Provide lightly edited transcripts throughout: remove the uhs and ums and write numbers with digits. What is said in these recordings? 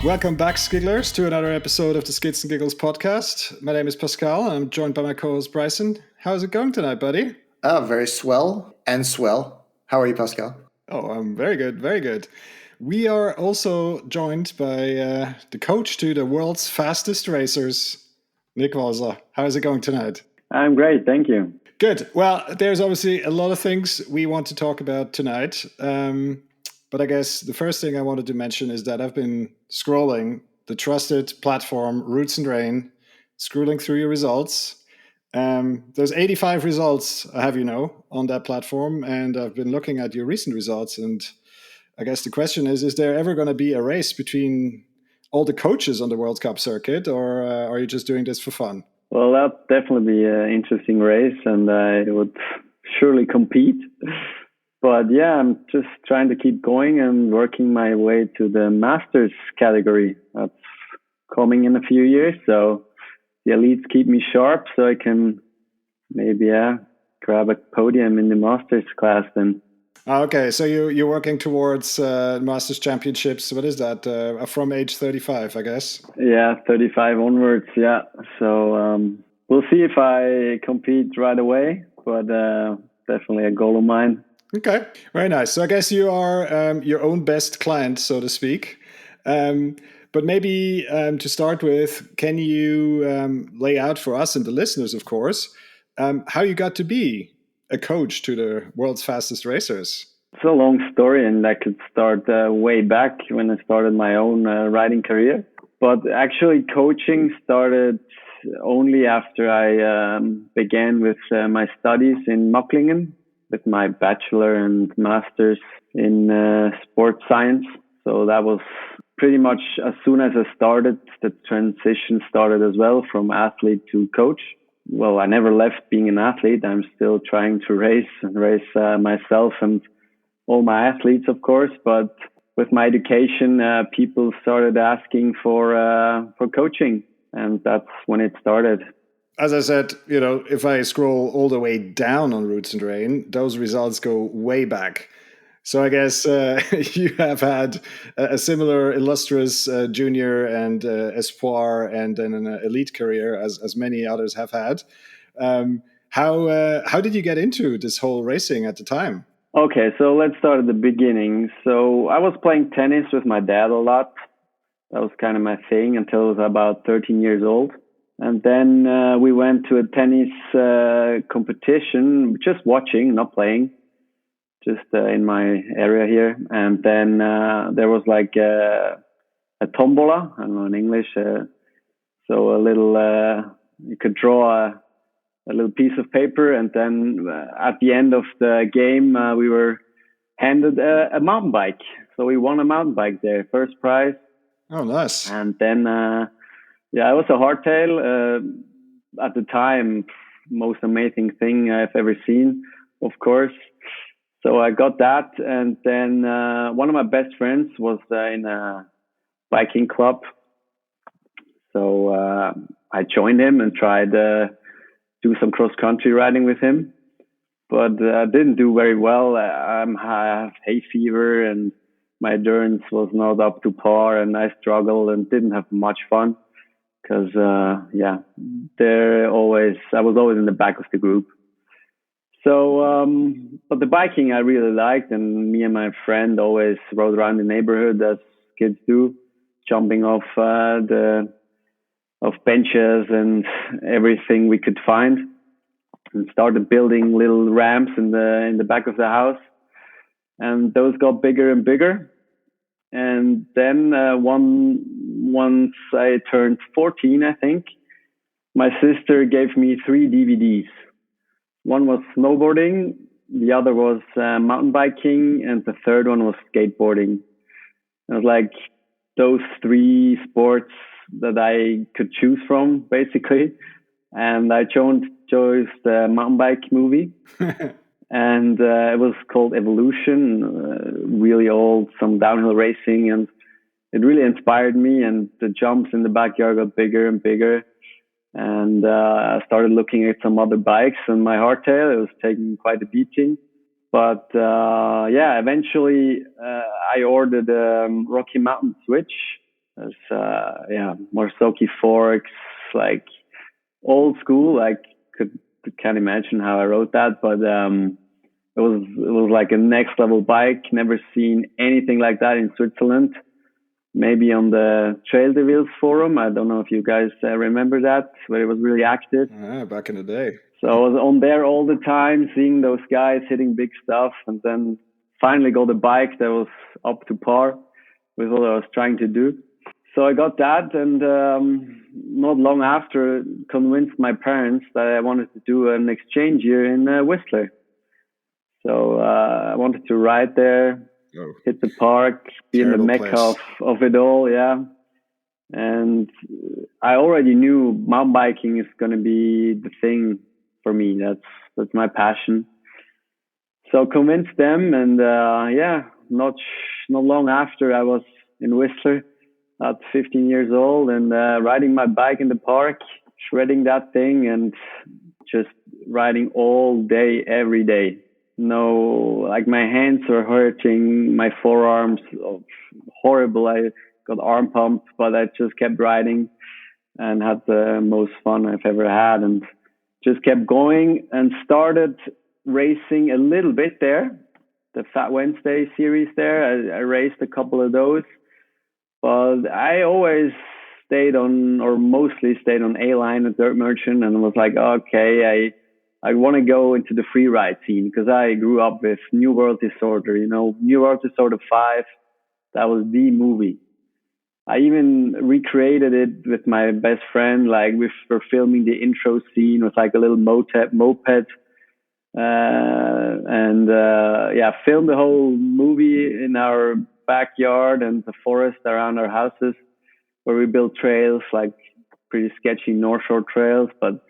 Welcome back, Skigglers, to another episode of the Skids and Giggles podcast. My name is Pascal, and I'm joined by my co-host Bryson. How's it going tonight, buddy? Very swell and swell. How are you, Pascal? Oh, I'm very good, very good. We are also joined by the coach to the world's fastest racers, Nick Walser. How is it going tonight? I'm great, thank you. Good. Well, there's obviously a lot of things we want to talk about tonight. But I guess the first thing I wanted to mention is that I've been scrolling the trusted platform Roots and Rain, scrolling through your results. There's 85 results, I have on that platform, and I've been looking at your recent results. And I guess the question is there ever going to be a race between all the coaches on the World Cup circuit, or are you just doing this for fun? Well, that'd definitely be an interesting race, and I would surely compete. But yeah, I'm just trying to keep going and working my way to the Masters category. That's coming in a few years, so the elites keep me sharp, so I can maybe grab a podium in the Masters class then. Okay, so you're working towards Masters Championships. What is that? From age 35, I guess? Yeah, 35 onwards, yeah. So we'll see if I compete right away, but definitely a goal of mine. Okay, very nice. So I guess you are your own best client, so to speak. But maybe to start with, can you lay out for us and the listeners, of course, how you got to be a coach to the world's fastest racers? It's a long story, and I could start way back when I started my own riding career. But actually, coaching started only after I began with my studies in Möcklingen, with my bachelor and master's in sports science. So that was pretty much as soon as I started, the transition started as well from athlete to coach. Well, I never left being an athlete. I'm still trying to race myself and all my athletes, of course. But with my education, people started asking for coaching, and that's when it started. As I said, if I scroll all the way down on Roots and Rain, those results go way back. So I guess you have had a similar illustrious junior and espoir and then an elite career as many others have had. How did you get into this whole racing at the time? Okay, so let's start at the beginning. So I was playing tennis with my dad a lot. That was kind of my thing until I was about 13 years old. And then we went to a tennis competition, just watching, not playing, just in my area here. And then there was like a tombola, I don't know in English. So a little, you could draw a little piece of paper. And then at the end of the game, we were handed a mountain bike. So we won a mountain bike there, first prize. Oh, nice. And then... yeah, it was a hardtail. At the time, most amazing thing I've ever seen, of course. So I got that. And then one of my best friends was in a biking club. So I joined him and tried to do some cross-country riding with him. But I didn't do very well. I have hay fever and my endurance was not up to par. And I struggled and didn't have much fun. Because, I was always in the back of the group. So, but the biking I really liked, and me and my friend always rode around the neighborhood as kids do, jumping off benches and everything we could find, and started building little ramps in the back of the house, and those got bigger and bigger. And then once I turned 14, I think, my sister gave me 3 DVDs. One was snowboarding, the other was mountain biking, and the third one was skateboarding. It was like those 3 sports that I could choose from, basically. And I chose the mountain bike movie. And it was called Evolution, really old, some downhill racing. And it really inspired me. And the jumps in the backyard got bigger and bigger. And I started looking at some other bikes and my hardtail. It was taking quite a beating. But eventually I ordered a Rocky Mountain Switch There's Morsoki forks, like old school. Can't imagine how I wrote that, but it was like a next level bike. Never seen anything like that in Switzerland. Maybe on the Trail de Vils forum. I don't know if you guys remember that, where it was really active. Back in the day. So I was on there all the time, seeing those guys hitting big stuff, and then finally got a bike that was up to par with what I was trying to do. So I got that, and not long after, convinced my parents that I wanted to do an exchange year in Whistler. So I wanted to ride there, hit the park, be in the mecca of it all, yeah. And I already knew mountain biking is going to be the thing for me. That's my passion. So convinced them, and not long after, I was in Whistler at 15 years old, and riding my bike in the park, shredding that thing, and just riding all day, every day. No, like my hands were hurting, my forearms, horrible. I got arm pumped, but I just kept riding and had the most fun I've ever had, and just kept going and started racing a little bit there. The Fat Wednesday series there, I raced a couple of those, but I always mostly stayed on A-line at Dirt Merchant, and was like, okay, I want to go into the free ride scene, because I grew up with New World Disorder, New World Disorder 5. That was the movie. I even recreated it with my best friend. Like, we were filming the intro scene with like a little moped, filmed the whole movie in our backyard and the forest around our houses, where we built trails, like pretty sketchy North Shore trails, but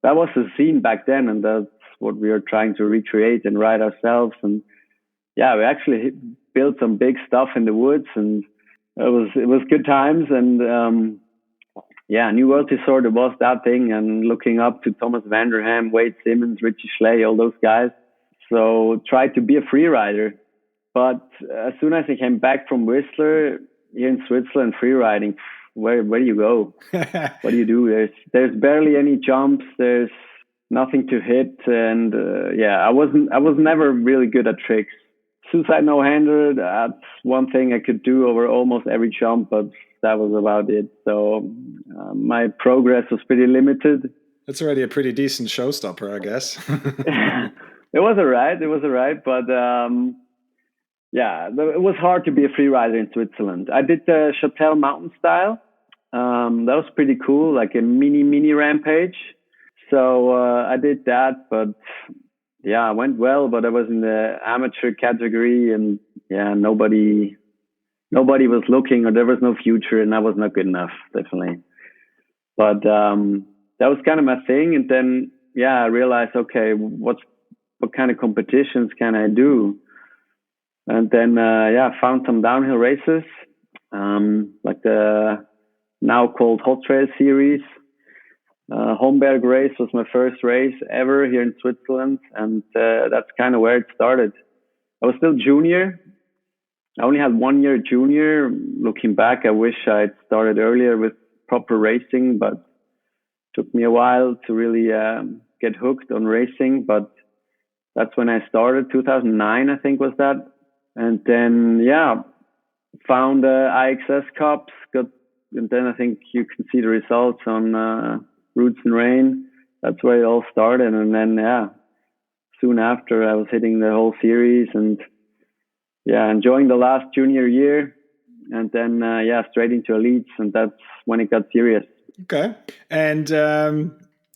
that was the scene back then, and that's what we were trying to recreate and ride ourselves. And yeah, we actually built some big stuff in the woods, and it was good times. And New World Disorder was that thing, and looking up to Thomas Vanderham, Wade Simmons, Richie Schley, all those guys. So tried to be a free rider. But as soon as I came back from Whistler, here in Switzerland, free riding, where do you go? What do you do? There's barely any jumps. There's nothing to hit, and I was never really good at tricks. Suicide no-hander, that's one thing I could do over almost every jump, but that was about it. So my progress was pretty limited. That's already a pretty decent showstopper, I guess. It was all right, but it was hard to be a free rider in Switzerland. I did the Châtel mountain style. That was pretty cool, like a mini rampage. So I did that, but I went well, but I was in the amateur category, and nobody was looking, or there was no future, and I was not good enough, definitely. But that was kind of my thing. And then I realized, okay, what kind of competitions can I do? And then found some downhill races, like the now called Hot Trail series. Homberg race was my first race ever here in Switzerland, and that's kind of where it started. I was still junior. I only had 1 year junior. Looking back, I wish I'd started earlier with proper racing, but it took me a while to really get hooked on racing. But that's when I started. 2009, I think, was that. And then, found IXS Cups. And then I think you can see the results on Roots and Rain. That's where it all started. And then, soon after, I was hitting the whole series and, enjoying the last junior year. And then, straight into elites. And that's when it got serious. Okay. And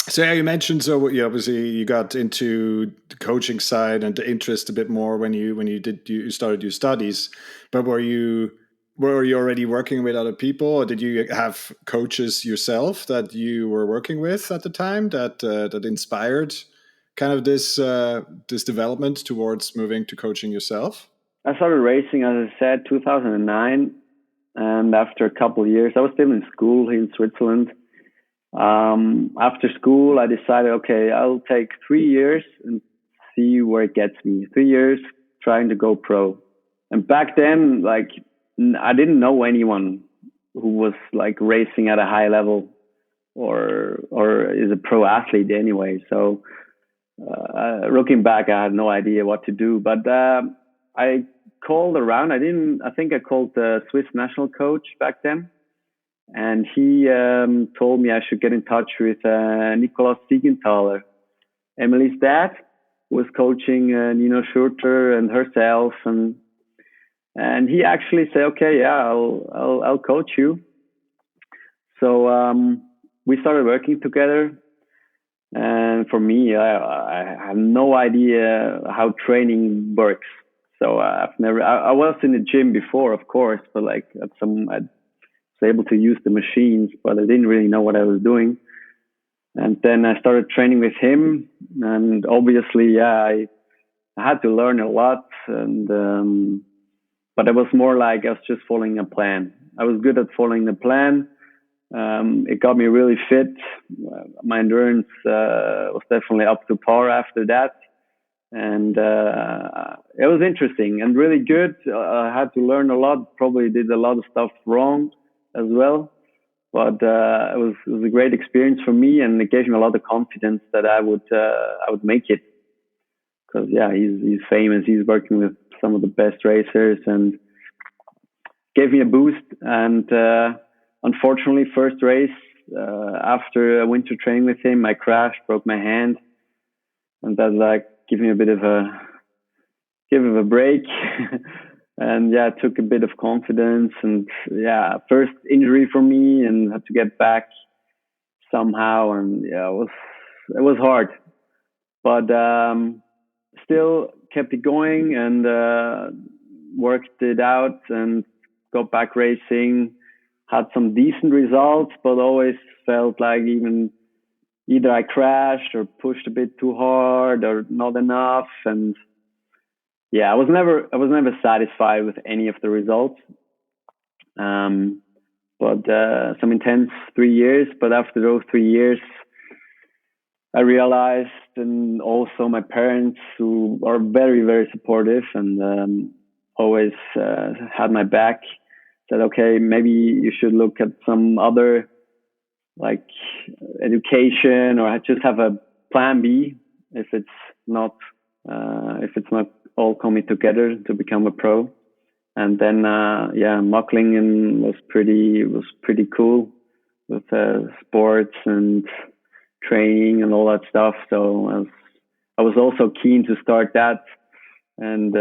so you mentioned, obviously you got into the coaching side and the interest a bit more when you started your studies. But were you already working with other people, or did you have coaches yourself that you were working with at the time that inspired kind of this development towards moving to coaching yourself? I started racing, as I said, 2009, and after a couple of years, I was still in school here in Switzerland. After school, I decided, okay, I'll take 3 years and see where it gets me. 3 years trying to go pro. And back then, like, I didn't know anyone who was like racing at a high level or is a pro athlete anyway. So looking back, I had no idea what to do, but I called around. I think I called the Swiss national coach back then, and he told me I should get in touch with Nikolaus Siegenthaler, Emily's dad, who was coaching Nina Schurter and herself, and he actually said, "Okay, yeah, I'll coach you." So we started working together. And for me, I have no idea how training works. So I was in the gym before, of course, but like I was able to use the machines, but I didn't really know what I was doing. And then I started training with him, and obviously, yeah, I had to learn a lot. And but it was more like I was just following a plan. I was good at following the plan. It got me really fit. My endurance was definitely up to par after that. And it was interesting and really good. I had to learn a lot, probably did a lot of stuff wrong as well. But it was a great experience for me, and it gave me a lot of confidence that I would make it. Because yeah, he's famous. He's working with some of the best racers, and gave me a boost. And unfortunately, first race after a winter training with him, I crashed, broke my hand, and that like gave me a bit of a break. And yeah, it took a bit of confidence, and yeah, first injury for me, and had to get back somehow, and yeah, it was hard, but still kept it going and worked it out and got back racing. Had some decent results, but always felt like either I crashed or pushed a bit too hard or not enough. And yeah, I was never satisfied with any of the results. But some intense 3 years. But after those 3 years, I realized, and also my parents, who are very, very supportive and always had my back, said, okay, maybe you should look at some other like education, or just have a plan B if it's not all coming together to become a pro. And then yeah, Mocklingen was pretty cool with sports and training and all that stuff. So I was also keen to start that, and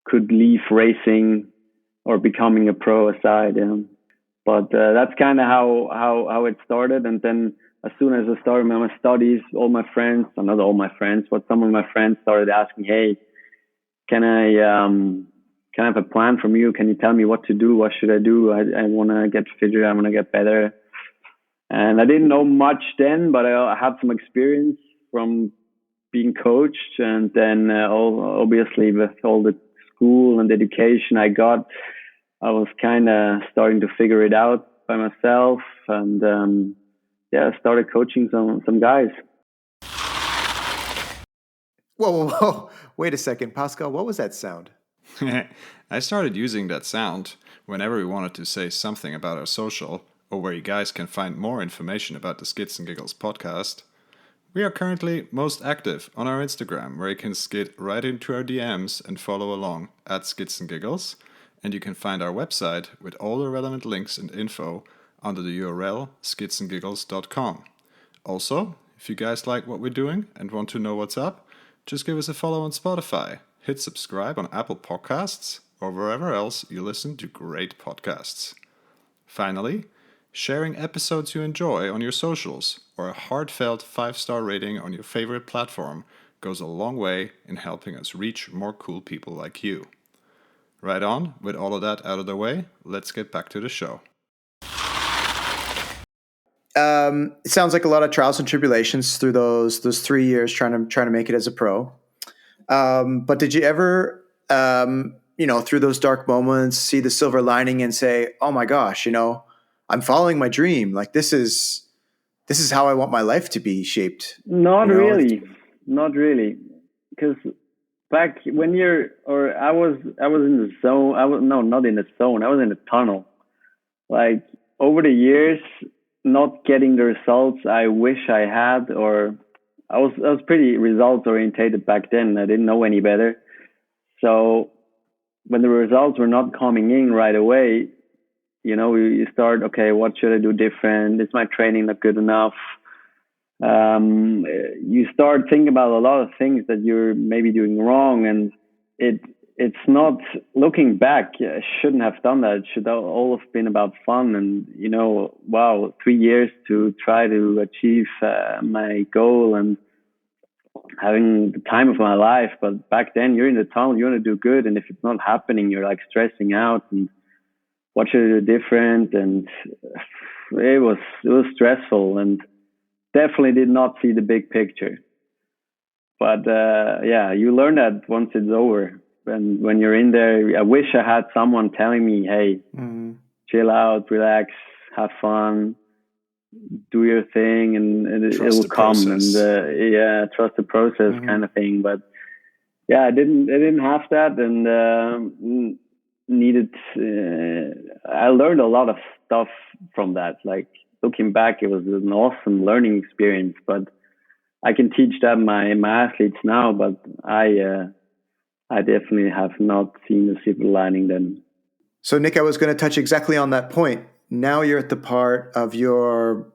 could leave racing or becoming a pro aside. But that's kind of how it started. And then as soon as I started my studies, all my friends, not all my friends, but some of my friends started asking, hey, can I have a plan from you? Can you tell me what to do? What should I do? I want to get fitter. I want to get better. And I didn't know much then, but I had some experience from being coached. And then obviously with all the school and education I got, I was kind of starting to figure it out by myself. And yeah, I started coaching some guys. Whoa. Wait a second, Pascal, what was that sound? I started using that sound whenever we wanted to say something about our social, or where you guys can find more information about the Skids and Giggles podcast. We are currently most active on our Instagram, where you can skid right into our DMs and follow along at Skids and Giggles. And you can find our website with all the relevant links and info under the URL skidsandgiggles.com. Also, if you guys like what we're doing and want to know what's up, just give us a follow on Spotify, hit subscribe on Apple Podcasts, or wherever else you listen to great podcasts. Finally, sharing episodes you enjoy on your socials or a heartfelt 5-star rating on your favorite platform goes a long way in helping us reach more cool people like you. Right on, with all of that out of the way, let's get back to the show. It sounds like a lot of trials and tribulations through those 3 years trying to make it as a pro. But did you ever, through those dark moments, see the silver lining and say, "Oh my gosh, I'm following my dream. Like this is how I want my life to be shaped"? Not really, because back when I was in the zone. Not in the zone. I was in the tunnel. like over the years, not getting the results I wish I had, or I was pretty results orientated back then. I didn't know any better. So when the results were not coming in right away, you start, okay, what should I do different? Is my training not good enough? You start thinking about a lot of things that you're maybe doing wrong, and it's not, looking back, I shouldn't have done that. It should all have been about fun. And wow, 3 years to try to achieve my goal and having the time of my life. But back then, you're in the tunnel, you want to do good, and if it's not happening, you're like stressing out and what should I do different? And it was stressful, and definitely did not see the big picture. But yeah, you learn that once it's over. And when you're in there, I wish I had someone telling me, "Hey, chill out, relax, have fun, do your thing, and it will come." And yeah, trust the process, kind of thing. But yeah, I didn't have that, and needed. I learned a lot of stuff from that. Like looking back, it was an awesome learning experience. But I can teach that my athletes now. But I definitely have not seen the silver lining then. So, Nick, I was going to touch exactly on that point. Now you're at the part of your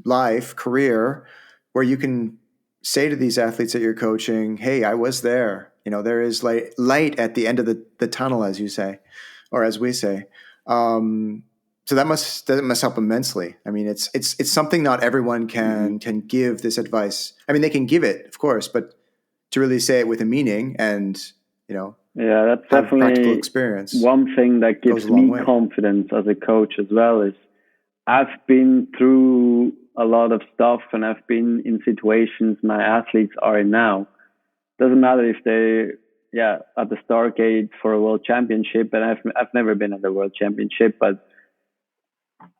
life, career, where you can say to these athletes that you're coaching, hey, I was there. There is light at the end of the tunnel, as you say, or as we say. So that must help immensely. I mean, it's something not everyone can give this advice. I mean, they can give it, of course, but to really say it with a meaning and, yeah, that's have definitely practical experience. One thing that gives me confidence as a coach as well is I've been through a lot of stuff, and I've been in situations my athletes are in now. Doesn't matter if they're at the start gate for a world championship, and I've never been at the world championship, but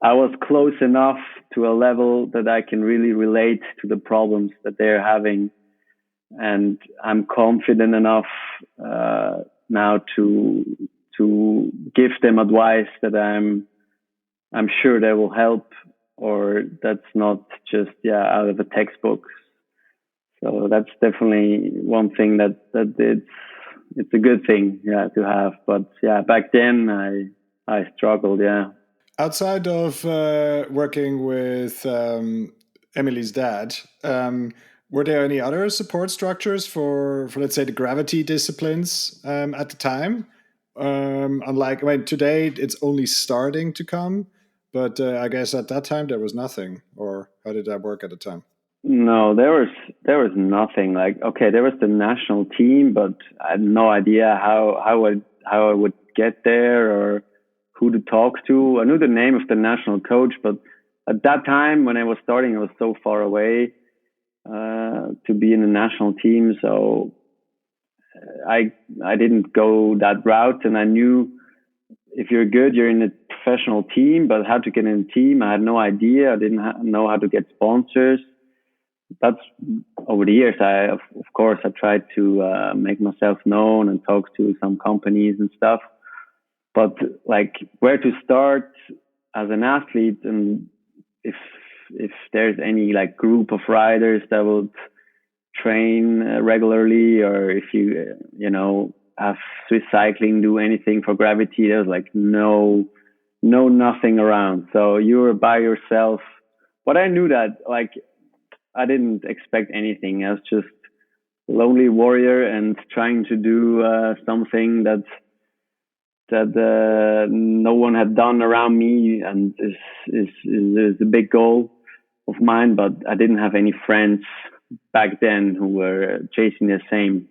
I was close enough to a level that I can really relate to the problems that they're having, and I'm confident enough now to give them advice that I'm sure they will help, or that's not just out of a textbook. So that's definitely one thing that it's a good thing to have. But back then I struggled. Outside of working with Emily's dad, were there any other support structures for let's say the gravity disciplines at the time? Unlike, I mean, today it's only starting to come, but I guess at that time there was nothing. Or how did that work at the time? No, there was nothing. Like, okay, there was the national team, but I had no idea how I would get there or who to talk to. I knew the name of the national coach, but at that time when I was starting, I was so far away to be in the national team. So I didn't go that route, and I knew if you're good, you're in a professional team, but how to get in a team, I had no idea. I didn't know how to get sponsors. That's over the years. Of course, I tried to make myself known and talk to some companies and stuff. But like where to start as an athlete, and if there's any like group of riders that would train regularly, or if you have Swiss cycling do anything for gravity, there's like no nothing around. So you were by yourself. But I knew that like I didn't expect anything. I was just a lonely warrior and trying to do something that no one had done around me, and is a big goal of mine. But I didn't have any friends back then who were chasing the same.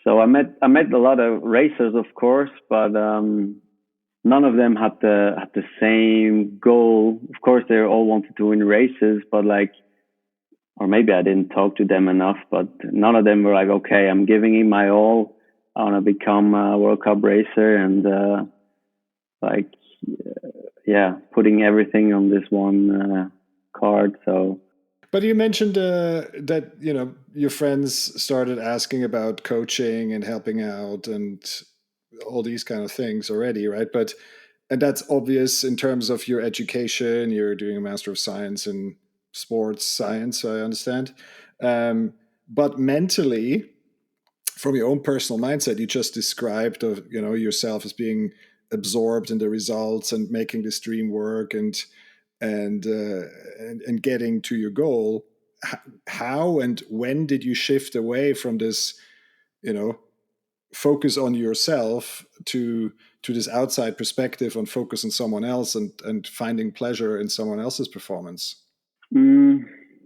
So I met a lot of racers, of course, but none of them had the same goal. Of course, they all wanted to win races, but like, or maybe I didn't talk to them enough, but none of them were like, okay, I'm giving it my all. I want to become a World Cup racer, and putting everything on this one card. So. But you mentioned that your friends started asking about coaching and helping out and all these kind of things already, right? But and that's obvious in terms of your education. You're doing a Master of Science in Sports Science, I understand. But mentally, from your own personal mindset, you just described of yourself as being absorbed in the results and making this dream work and getting to your goal. How and when did you shift away from this, focus on yourself to this outside perspective on focus on someone else and finding pleasure in someone else's performance?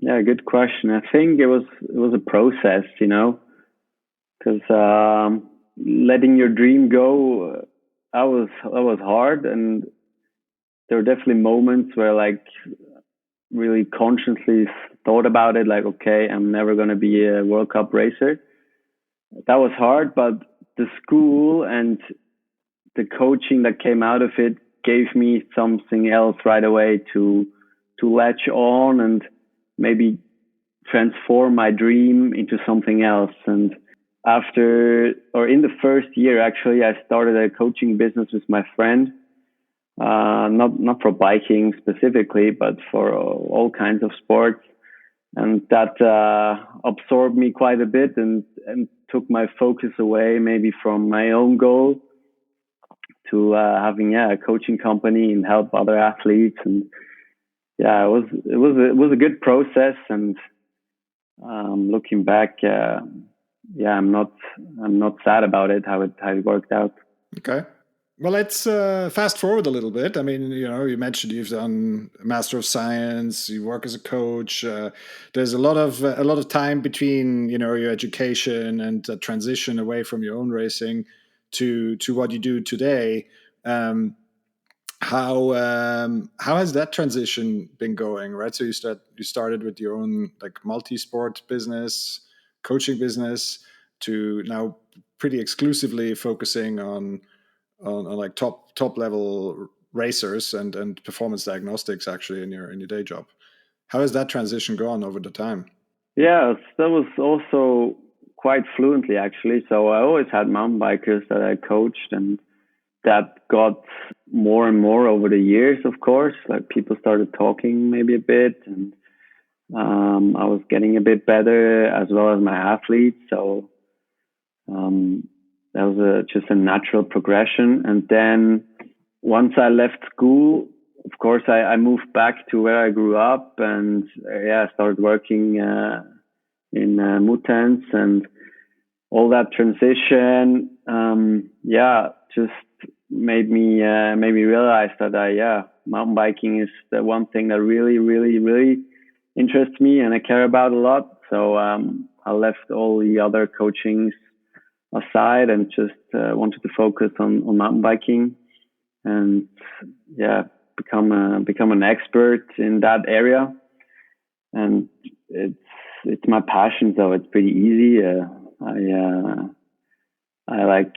Yeah, good question. I think it was a process, because letting your dream go, that was hard, and there were definitely moments where like really consciously thought about it, like, okay, I'm never going to be a World Cup racer. That was hard, but the school and the coaching that came out of it gave me something else right away to latch on and maybe transform my dream into something else. And in the first year, actually, I started a coaching business with my friend. Not for biking specifically, but for all kinds of sports. And that absorbed me quite a bit and took my focus away maybe from my own goal to having a coaching company and help other athletes. And yeah, it was a good process. And looking back, I'm not sad about it, how it worked out. Okay. Well, let's fast forward a little bit. I mean, you mentioned you've done Master of Science, you work as a coach. There's a lot of time between your education and transition away from your own racing to what you do today. How has that transition been going? Right, so you started with your own like multi-sport business, coaching business, to now pretty exclusively focusing on like top level racers and performance diagnostics actually in your day job. How has that transition gone over the time? Yeah, that was also quite fluently actually. So I always had mountain bikers that I coached, and that got more and more over the years, of course. Like people started talking maybe a bit, and I was getting a bit better as well as my athletes. So that was just a natural progression. And then once I left school, of course, I moved back to where I grew up, and I started working in Mutens, and all that transition, just made me realize that mountain biking is the one thing that really, really, really interests me and I care about a lot. So I left all the other coachings aside and just wanted to focus on mountain biking and become an expert in that area. And it's my passion, so it's pretty easy. I like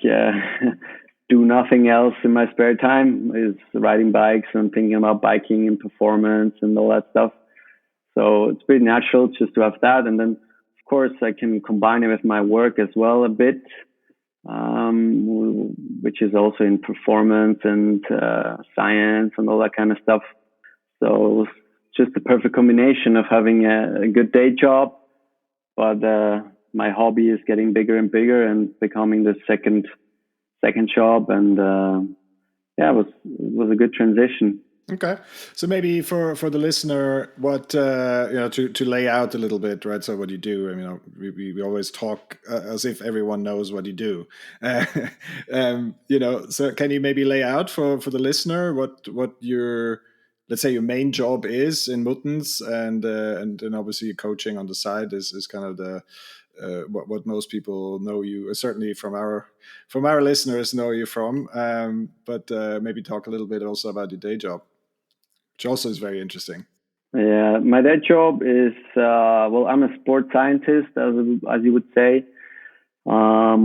do nothing else in my spare time is riding bikes and thinking about biking and performance and all that stuff. So it's pretty natural just to have that. And then, of course, I can combine it with my work as well a bit, which is also in performance and science and all that kind of stuff. So it's just the perfect combination of having a good day job, but my hobby is getting bigger and bigger and becoming the second job. And it was a good transition. Okay, so maybe for the listener, what to lay out a little bit, right? So what you do. I mean, we always talk as if everyone knows what you do. So can you maybe lay out for the listener what your, let's say, your main job is in Muttens, and then obviously coaching on the side is kind of the what most people know you, certainly from our listeners, know you from. But maybe talk a little bit also about your day job, which also is very interesting. Yeah, my day job is I'm a sports scientist, as you would say. I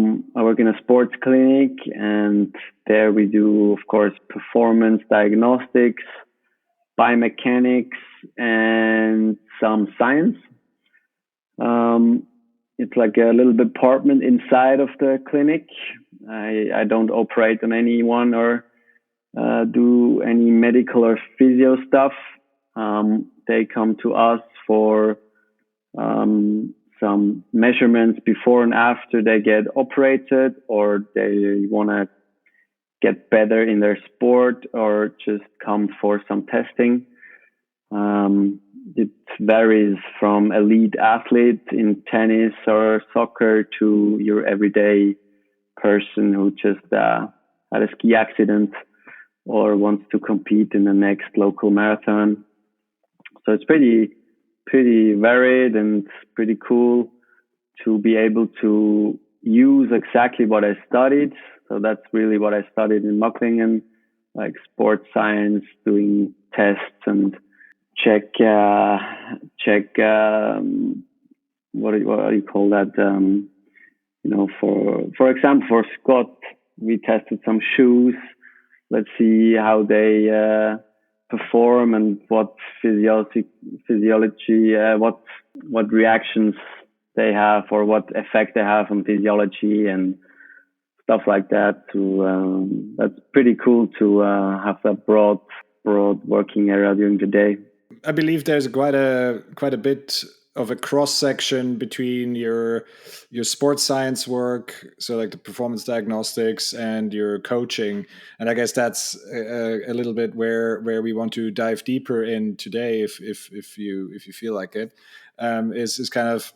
work in a sports clinic, and there we do, of course, performance diagnostics, biomechanics, and some science. It's like a little department inside of the clinic. I don't operate on anyone or do any medical or physio stuff, they come to us for some measurements before and after they get operated, or they want to get better in their sport, or just come for some testing. It varies from elite athlete in tennis or soccer to your everyday person who just had a ski accident or wants to compete in the next local marathon. So it's pretty varied and pretty cool to be able to use exactly what I studied. So that's really what I studied in Möcklingen, like sports science, doing tests and check what do you call that? For example, for Scott, we tested some shoes. Let's see how they perform and what physiology, what reactions they have, or what effect they have on physiology and stuff like that. That's pretty cool to have that broad working area during the day. I believe there's quite a bit of a cross section between your sports science work, so like the performance diagnostics, and your coaching, and I guess that's a little bit where we want to dive deeper in today, if you feel like it. Is kind of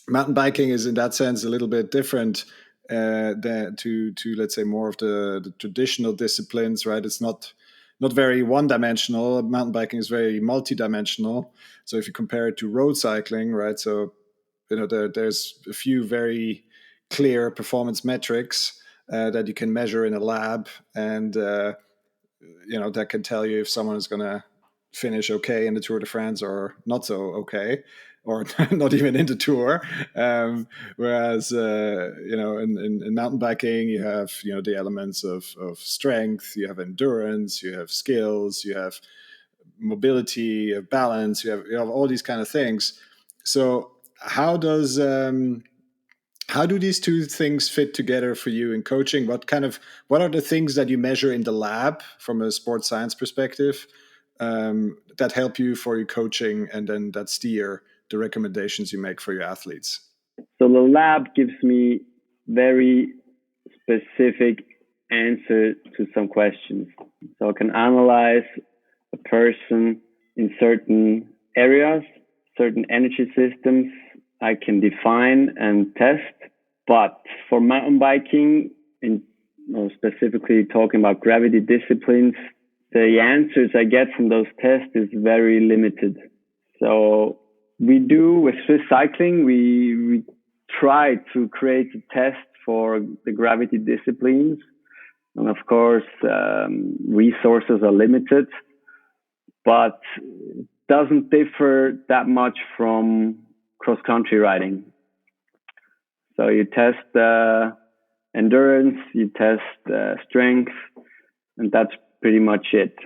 mountain biking is in that sense a little bit different to let's say more of the traditional disciplines, right? It's not very one-dimensional. Mountain biking is very multi-dimensional. So if you compare it to road cycling, right? So there's a few very clear performance metrics that you can measure in a lab, and that can tell you if someone is going to finish okay in the Tour de France or not so okay, or not even in the Tour. Whereas, in mountain biking, you have, the elements of strength, you have endurance, you have skills, you have mobility, you have balance, you have all these kind of things. So how do these two things fit together for you in coaching? What are the things that you measure in the lab from a sports science perspective that help you for your coaching, and then that steer the recommendations you make for your athletes? So the lab gives me very specific answer to some questions. So I can analyze a person in certain areas, certain energy systems I can define and test. But for mountain biking, specifically talking about gravity disciplines, the answers I get from those tests is very limited. So we do with Swiss cycling, we try to create a test for the gravity disciplines. And of course, resources are limited, but it doesn't differ that much from cross-country riding. So you test endurance, you test strength, and that's pretty much it.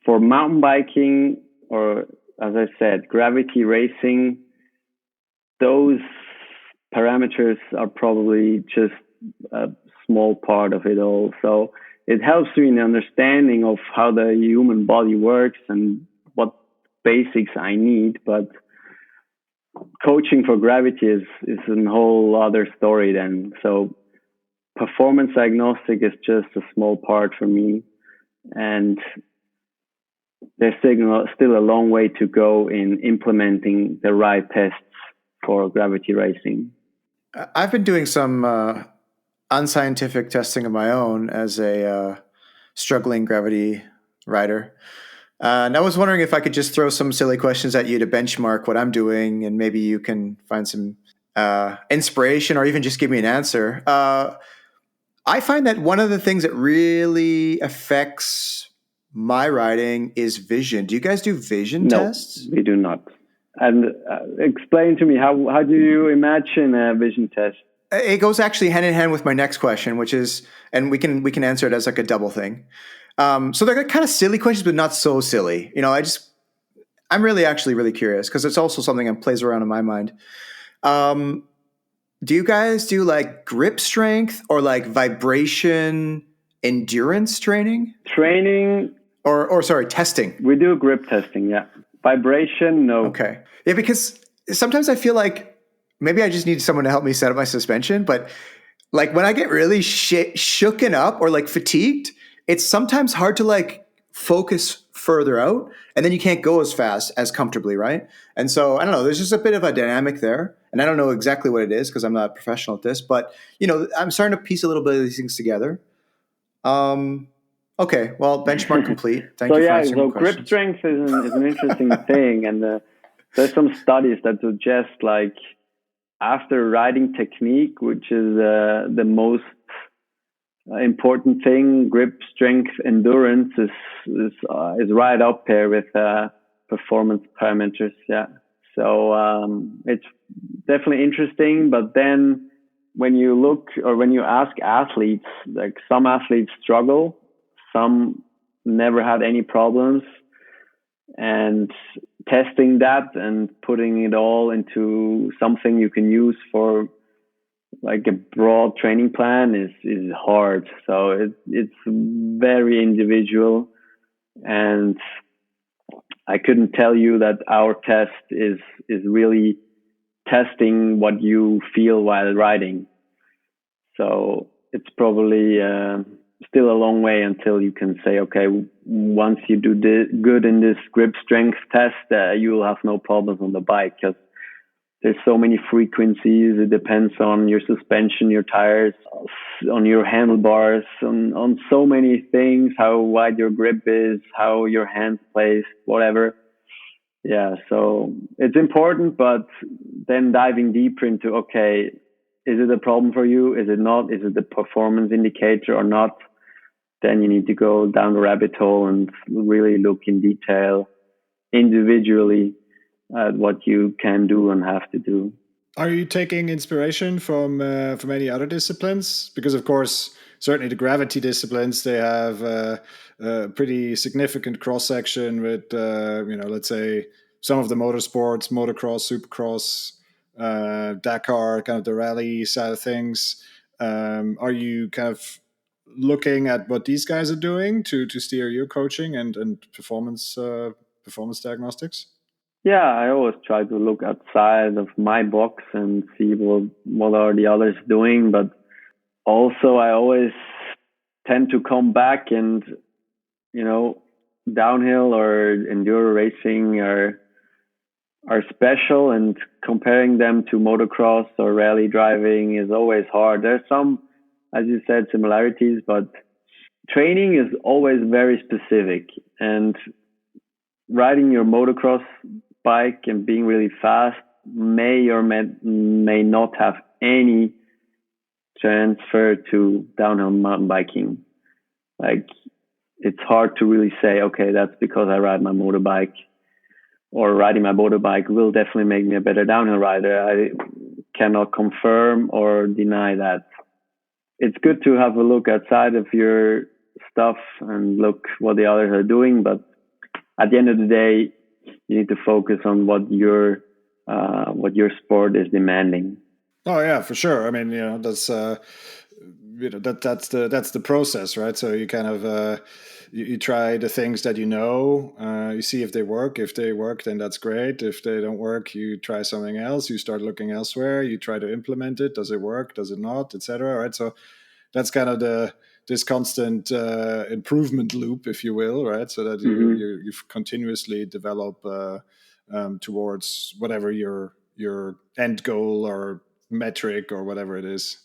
For mountain biking, or as I said, gravity racing, those parameters are probably just a small part of it all. So it helps me in the understanding of how the human body works and what basics I need. But coaching for gravity is a whole other story then. So performance diagnostic is just a small part for me. And there's still a long way to go in implementing the right tests for gravity racing. I've been doing some unscientific testing of my own as a struggling gravity rider. And I was wondering if I could just throw some silly questions at you to benchmark what I'm doing, and maybe you can find some inspiration or even just give me an answer. I find that one of the things that really affects my riding is vision. Do you guys do vision tests? No, we do not. And explain to me, how do you imagine a vision test? It goes actually hand in hand with my next question, which is, and we can answer it as like a double thing. So they're kind of silly questions, but not so silly. I'm really curious because it's also something that plays around in my mind. do you guys do like grip strength or like vibration endurance training? Training, Or sorry, testing. we do grip testing, yeah. Vibration, no. Okay. Yeah, because sometimes I feel like maybe I just need someone to help me set up my suspension, but like when I get really shooken up or like fatigued, it's sometimes hard to like focus further out, and then you can't go as fast as comfortably, right? And so I don't know, there's just a bit of a dynamic there, and I don't know exactly what it is because I'm not a professional at this, but I'm starting to piece a little bit of these things together. Um, okay, well, benchmark complete. Thank So you for yeah, answering my so grip questions. strength is an interesting thing, and there's some studies that suggest like after riding technique, which is the most important thing, grip strength endurance is right up there with performance parameters. Yeah, so it's definitely interesting. But then when you look or when you ask athletes, like some athletes struggle, some never had any problems, and testing that and putting it all into something you can use for like a broad training plan is hard. So it's very individual, and I couldn't tell you that our test is really testing what you feel while riding. So it's probably still a long way until you can say, okay, once you do good in this grip strength test, you will have no problems on the bike, because there's so many frequencies. It depends on your suspension, your tires, on your handlebars, on so many things, how wide your grip is, how your hand's placed, whatever. Yeah, so it's important, but then diving deeper into, okay, is it a problem for you? Is it not? Is it the performance indicator or not? Then you need to go down the rabbit hole and really look in detail individually at what you can do and have to do. Are you taking inspiration from any other disciplines? Because of course, certainly the gravity disciplines, they have a pretty significant cross section with let's say some of the motorsports, motocross, supercross, Dakar, kind of the rally side of things. Are you kind of looking at what these guys are doing to steer your coaching and performance diagnostics? Yeah, I always try to look outside of my box and see what are the others doing. But also, I always tend to come back and, you know, downhill or enduro racing are special, and comparing them to motocross or rally driving is always hard. There's some, as you said, similarities, but training is always very specific, and riding your motocross bike and being really fast may or may not have any transfer to downhill mountain biking. Like, it's hard to really say, okay, that's because I ride my motorbike, or riding my motorbike will definitely make me a better downhill rider. I cannot confirm or deny that. It's good to have a look outside of your stuff and look what the others are doing, but at the end of the day, you need to focus on what your sport is demanding. Oh yeah, for sure. I mean, that's that's the process, right? So you kind of you try the things that you see if they work. If they work, then that's great. If they don't work, you try something else. You start looking elsewhere. You try to implement it. Does it work? Does it not? Etc. Right. So that's kind of this constant improvement loop, if you will, right? So that you continuously develop towards whatever your end goal or metric or whatever it is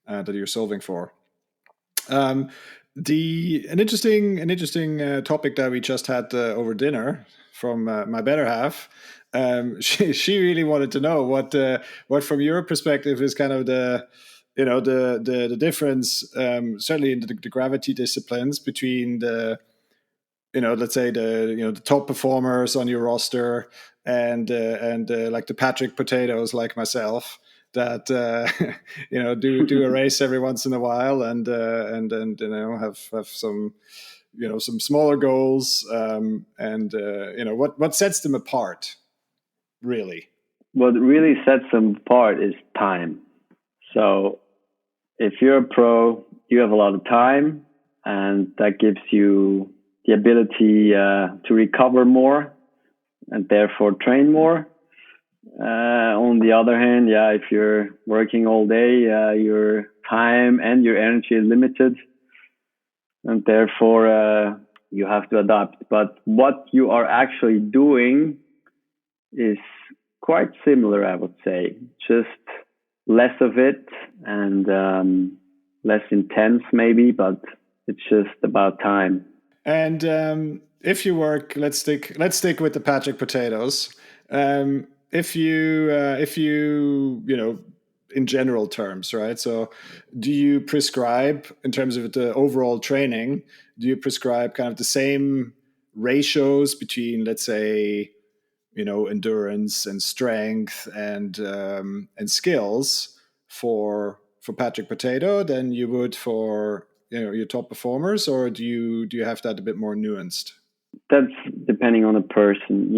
that you're solving for. Um, an interesting topic that we just had over dinner from my better half. She really wanted to know what from your perspective is kind of the difference, certainly in the gravity disciplines, between the let's say the top performers on your roster and like the Patrick potatoes like myself that do a race every once in a while and have some some smaller goals, and what sets them apart really. What really sets them apart is time. So if you're a pro, you have a lot of time, and that gives you the ability to recover more and therefore train more. On the other hand, if you're working all day, your time and your energy is limited, and therefore you have to adapt. But what you are actually doing is quite similar, I would say. Just less of it and less intense, maybe, but it's just about time. And if you work, let's stick with the Patrick potatoes. If you in general terms, right? So, do you prescribe, in terms of the overall training, do you prescribe kind of the same ratios between, let's say, endurance and strength and skills for Patrick Potato than you would for your top performers, or do you have that a bit more nuanced? That's depending on the person.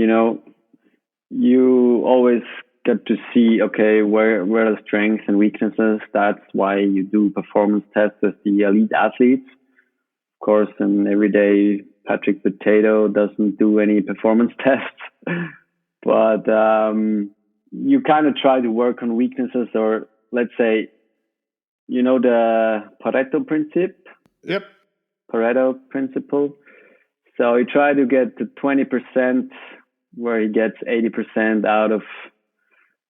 You always get to see, okay, where are the strengths and weaknesses. That's why you do performance tests with the elite athletes. Of course, an everyday Patrick Potato doesn't do any performance tests, but you kind of try to work on weaknesses, or let's say, the Pareto principle. Yep. Pareto principle. So you try to get to 20% where he gets 80% out of,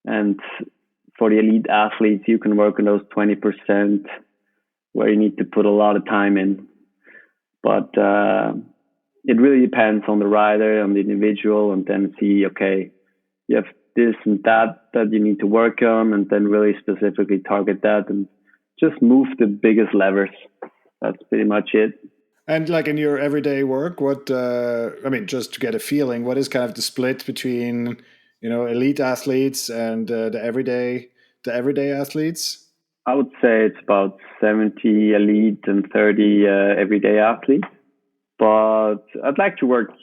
and for the elite athletes, you can work on those 20% where you need to put a lot of time in. But it really depends on the rider, on the individual, and then see, okay, you have this and that you need to work on, and then really specifically target that and just move the biggest levers. That's pretty much it. And like in your everyday work, what just to get a feeling, what is kind of the split between elite athletes and the everyday athletes? I would say it's about 70 elite and 30 everyday athletes. But I'd like to work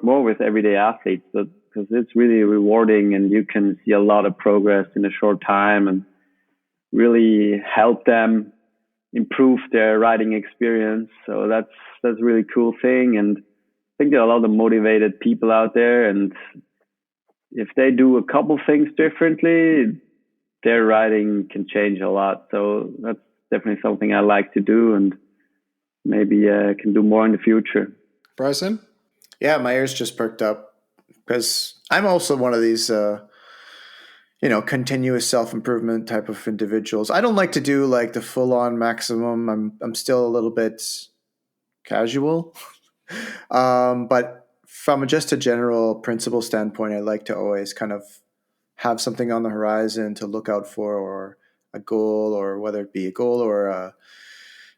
more with everyday athletes, because it's really rewarding, and you can see a lot of progress in a short time and really help them improve their riding experience. So that's a really cool thing. And I think there are a lot of motivated people out there, and if they do a couple things differently, their riding can change a lot. So that's definitely something I like to do, and maybe can do more in the future. Bryson? Yeah, my ears just perked up because I'm also one of these continuous self-improvement type of individuals. I don't like to do like the full-on maximum. I'm still a little bit casual. But from just a general principle standpoint, I like to always kind of have something on the horizon to look out for, or a goal, or whether it be a goal or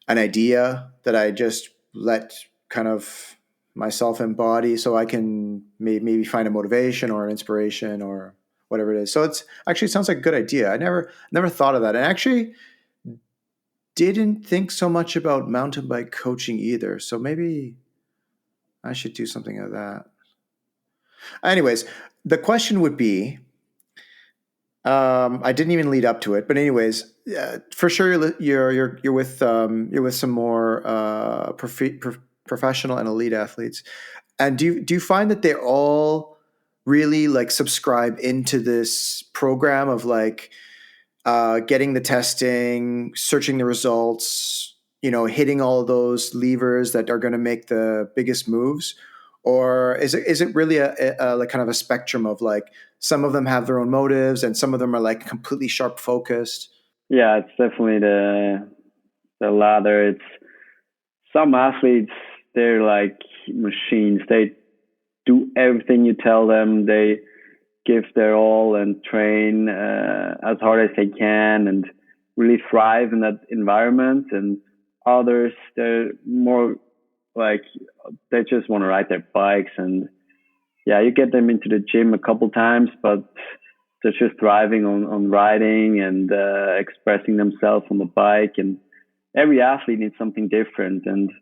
an idea that I just let kind of myself embody, so I can maybe find a motivation or an inspiration or whatever it is. So it sounds like a good idea. I never thought of that, and actually didn't think so much about mountain bike coaching either. So maybe I should do something like that. Anyways, the question would be, I didn't even lead up to it, but anyways, for sure you're with some more professional and elite athletes, and do you find that they all really like subscribe into this program of like getting the testing, searching the results, hitting all of those levers that are going to make the biggest moves? Or is it really a like kind of a spectrum of like, some of them have their own motives and some of them are like completely sharp focused? Yeah, it's definitely the latter. It's some athletes, they're like machines. They do everything you tell them. They give their all and train as hard as they can and really thrive in that environment. And others, they're more like, they just want to ride their bikes, and you get them into the gym a couple times, but they're just thriving on riding and expressing themselves on the bike. And every athlete needs something different, and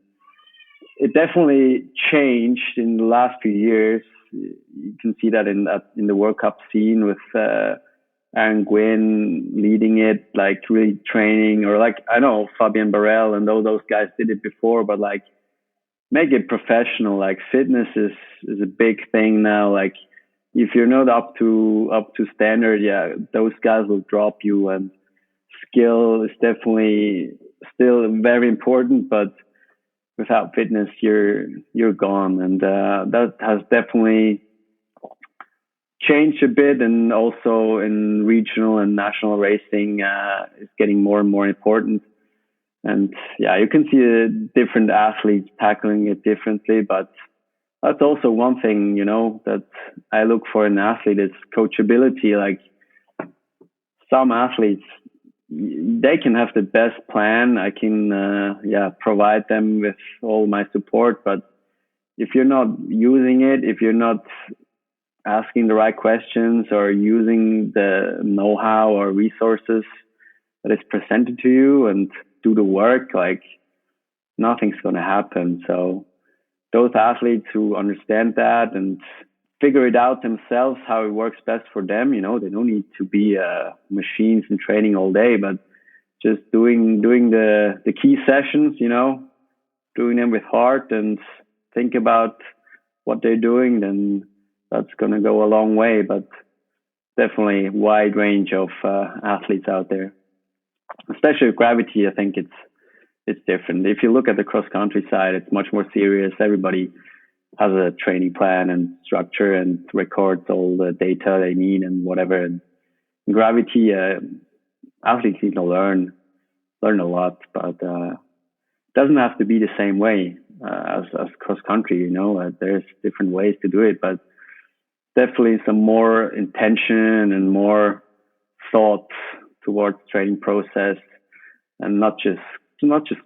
it definitely changed in the last few years. You can see that in the World Cup scene with Aaron Gwynn leading it, like really training, or like I know Fabian Barrel and all those guys did it before, but like make it professional. Like fitness is a big thing now. Like if you're not up to standard, yeah, those guys will drop you. And skill is definitely still very important, but without fitness, you're gone. And that has definitely changed a bit. And also in regional and national racing, is getting more and more important. And yeah, you can see different athletes tackling it differently, but that's also one thing, that I look for in an athlete is coachability. Like some athletes, they can have the best plan. I can, provide them with all my support. But if you're not using it, if you're not asking the right questions or using the know-how or resources that is presented to you and do the work, like nothing's going to happen. So those athletes who understand that and figure it out themselves, how it works best for them, they don't need to be machines and training all day, but just doing the key sessions, doing them with heart and think about what they're doing, then that's going to go a long way. But definitely a wide range of athletes out there, especially with gravity. I think it's different. If you look at the cross country side, it's much more serious. Everybody has a training plan and structure and records all the data they need and whatever. And in gravity, athletes need to learn a lot, but doesn't have to be the same way as cross country. There's different ways to do it, but definitely some more intention and more thought towards training process, and not just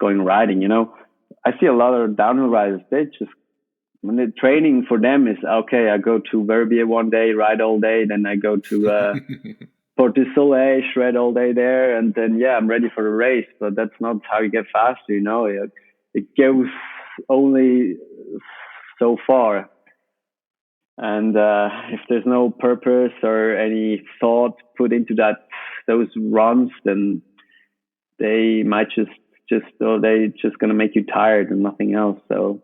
going riding. I see a lot of downhill riders. They just, when the training for them is okay, I go to Verbier one day, ride all day, then I go to Port du Soleil, shred all day there, and then I'm ready for the race. But that's not how you get faster. It goes only so far. And if there's no purpose or any thought put into those runs, then they might just going to make you tired and nothing else. So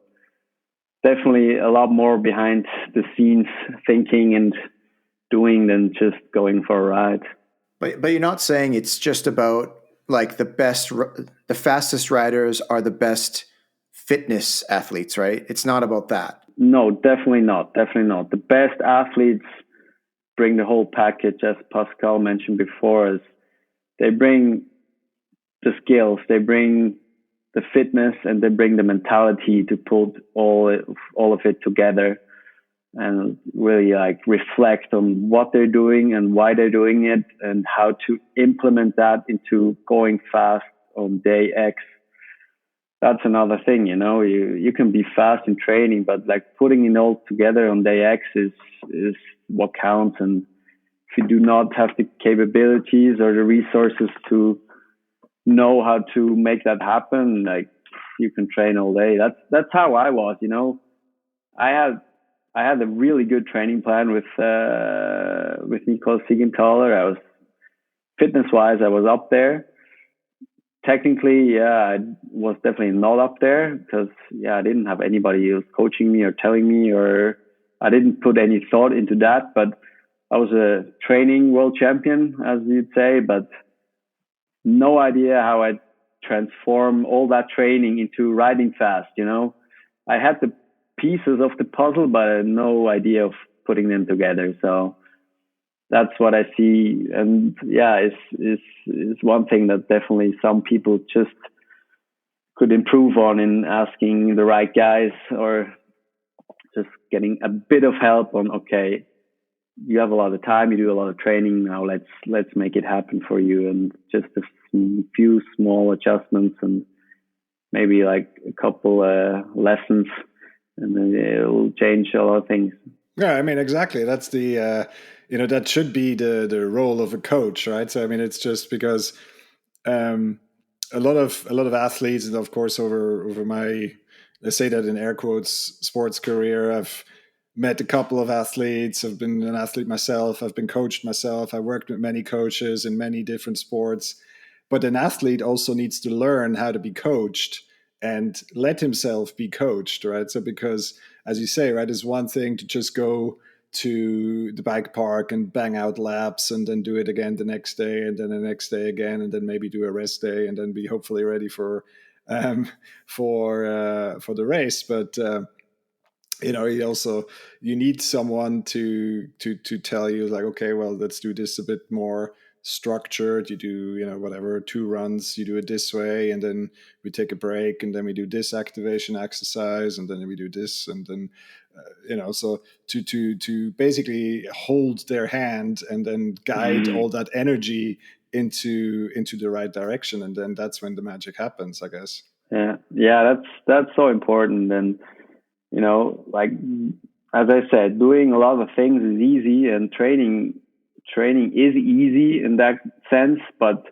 definitely a lot more behind the scenes thinking and doing than just going for a ride. But you're not saying it's just about like the fastest riders are the best fitness athletes, right? It's not about that. No, definitely not. Definitely not. The best athletes bring the whole package, as Pascal mentioned before. Is they bring the skills, they bring the fitness, and they bring the mentality to put all of it together and really like reflect on what they're doing and why they're doing it and how to implement that into going fast on day X. That's another thing, you can be fast in training, but like putting it all together on day X is what counts. And if you do not have the capabilities or the resources to know how to make that happen, like you can train all day. That's how I was, I had a really good training plan with Nicole Siegenthaler. I was fitness wise, I was up there. Technically, I was definitely not up there because I didn't have anybody who was coaching me or telling me, or I didn't put any thought into that. But I was a training world champion, as you'd say, but no idea how I transform all that training into riding fast. I had the pieces of the puzzle, but I had no idea of putting them together. So that's what I see. And is one thing that definitely some people just could improve on in asking the right guys, or just getting a bit of help on, okay, you have a lot of time, you do a lot of training, now let's make it happen for you. And just a few small adjustments and maybe like a couple lessons, and then it'll change a lot of things. Yeah, I mean, exactly. That's the that should be the role of a coach, right? So I mean, it's just because a lot of athletes, and of course over my, let's say that in air quotes, sports career, met a couple of athletes. I've been an athlete myself. I've been coached myself. I worked with many coaches in many different sports. But an athlete also needs to learn how to be coached and let himself be coached, right? So because, as you say, right, it's one thing to just go to the bike park and bang out laps and then do it again the next day and then the next day again and then maybe do a rest day and then be hopefully ready um, for the race. But you need someone to tell you like, okay, well, let's do this a bit more structured. You do, whatever, 2 runs, you do it this way, and then we take a break, and then we do this activation exercise, and then we do this, and then so to basically hold their hand and then guide all that energy into the right direction, and then that's when the magic happens, I guess. Yeah, that's so important. And like as I said, doing a lot of things is easy, and training is easy in that sense, but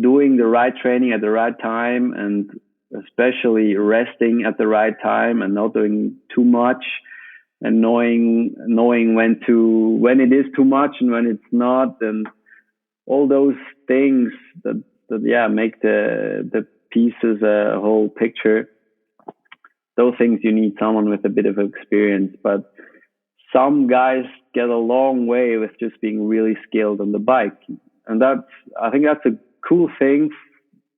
doing the right training at the right time, and especially resting at the right time and not doing too much, and knowing when it is too much and when it's not, and all those things that make the pieces a whole picture. Those things you need someone with a bit of experience, but some guys get a long way with just being really skilled on the bike. And I think that's a cool thing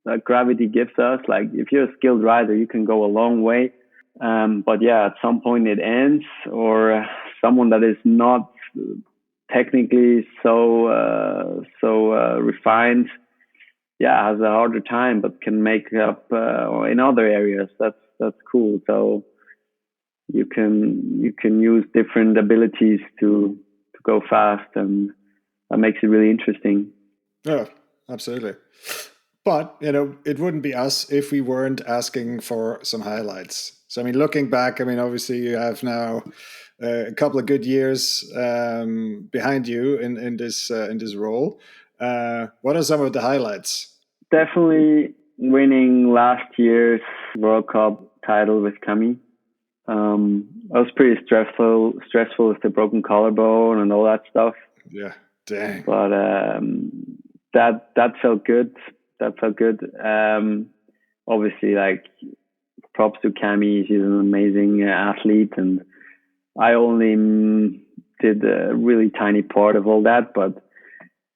that gravity gives us. Like, if you're a skilled rider, you can go a long way. But yeah, at some point it ends, or someone that is not technically so refined, has a harder time, but can make up in other areas. That's cool. So you can use different abilities to go fast, and that makes it really interesting. Yeah, absolutely. But it wouldn't be us if we weren't asking for some highlights. So I mean, looking back, I mean, obviously you have now a couple of good years behind you in this role. What are some of the highlights? Definitely winning last year's World Cup title with Cami. I was pretty stressful with the broken collarbone and all that stuff. Yeah, dang. But that felt good. Obviously, like, props to Cami. She's an amazing athlete, and I only did a really tiny part of all that. But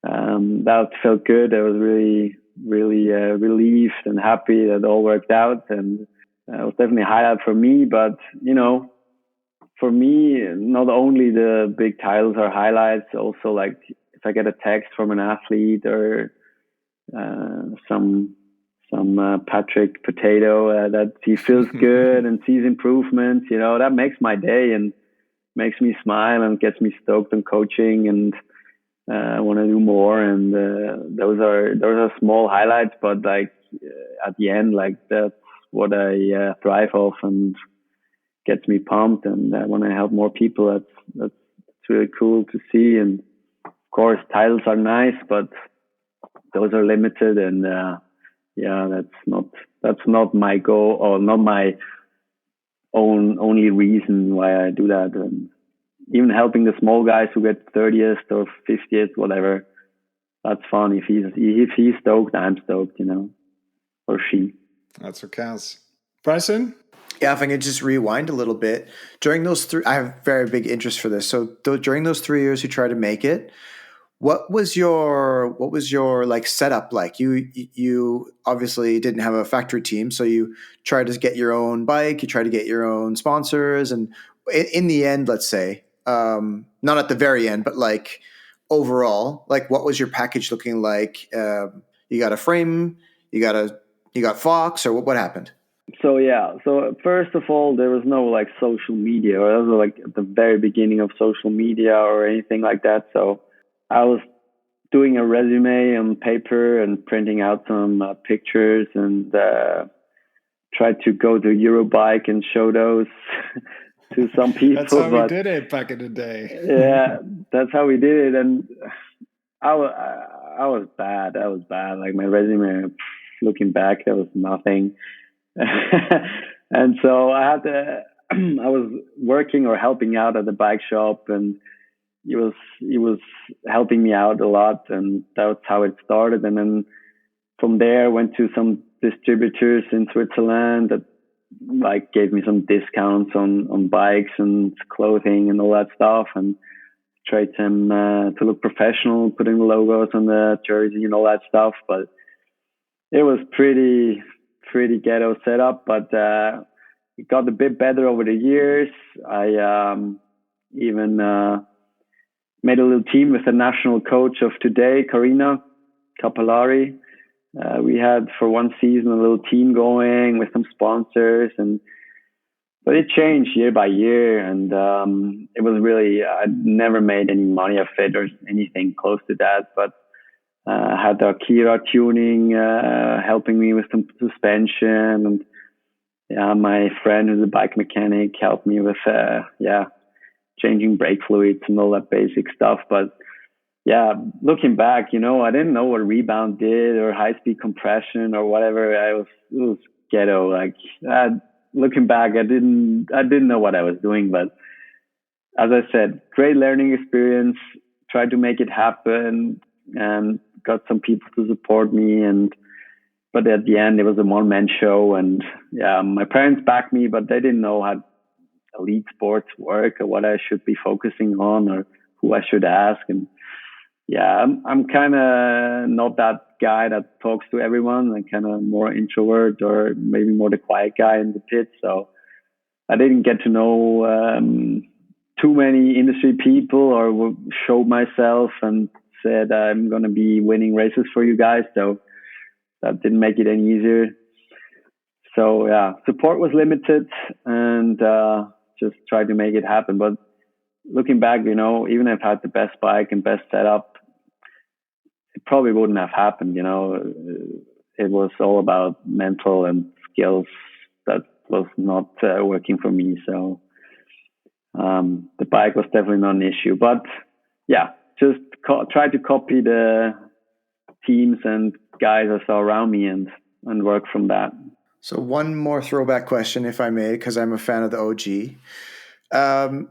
that felt good. I was really relieved and happy that it all worked out, and it was definitely a highlight for me. But for me, not only the big titles are highlights, also like if I get a text from an athlete or some Patrick Potato that he feels good and sees improvements, that makes my day and makes me smile and gets me stoked on coaching, and I want to do more. And those are small highlights, but like at the end, like, that's what I thrive off and gets me pumped, and I want to help more people. That's really cool to see. And of course, titles are nice, but those are limited, and that's not my goal, or not my only reason why I do that. And even helping the small guys who get 30th or 50th, whatever, that's fun. If he's stoked, I'm stoked, or she. That's what counts. Bryson? Yeah, if I could just rewind a little bit. During those I have very big interest for this. So during those 3 years you tried to make it, what was your like setup like? You obviously didn't have a factory team, so you tried to get your own bike, you tried to get your own sponsors, and in the end, let's say, not at the very end, but like overall, like, what was your package looking like? You got a frame, you got Fox, or what happened? So first of all, there was no like social media, or that was like at the very beginning of social media or anything like that. So I was doing a resume on paper and printing out some pictures, and tried to go to Eurobike and show those to some people. That's how we did it back in the day. Yeah, that's how we did it. And I was bad. Like, my resume, looking back, there was nothing. And so I I was working or helping out at the bike shop, and he was helping me out a lot, and that's how it started. And then from there, I went to some distributors in Switzerland that like gave me some discounts on bikes and clothing and all that stuff, and tried them to look professional, putting logos on the jersey and all that stuff. But it was pretty ghetto setup, but it got a bit better over the years. I even made a little team with the national coach of today, Karina Capellari. We had for one season a little team going with some sponsors, but it changed year by year, and it was really, I'd never made any money off it or anything close to that, but had the Akira tuning helping me with some suspension, and yeah, my friend who's a bike mechanic helped me with changing brake fluids and all that basic stuff. But yeah, looking back, I didn't know what rebound did or high speed compression or whatever. It was ghetto. Like looking back, I didn't know what I was doing. But as I said, great learning experience. Tried to make it happen and got some people to support me. But at the end, it was a one-man show. And yeah, my parents backed me, but they didn't know how elite sports work or what I should be focusing on or who I should ask. And yeah, I'm kind of not that guy that talks to everyone. I'm kind of more introvert or maybe more the quiet guy in the pit. So I didn't get to know too many industry people or show myself and said, I'm going to be winning races for you guys. So that didn't make it any easier. So yeah, support was limited, and just tried to make it happen. But looking back, even if I had the best bike and best setup, it probably wouldn't have happened. It was all about mental and skills that was not working for me. So the bike was definitely not an issue. But yeah, just try to copy the teams and guys I saw around me and work from that. So one more throwback question, if I may, because I'm a fan of the OG.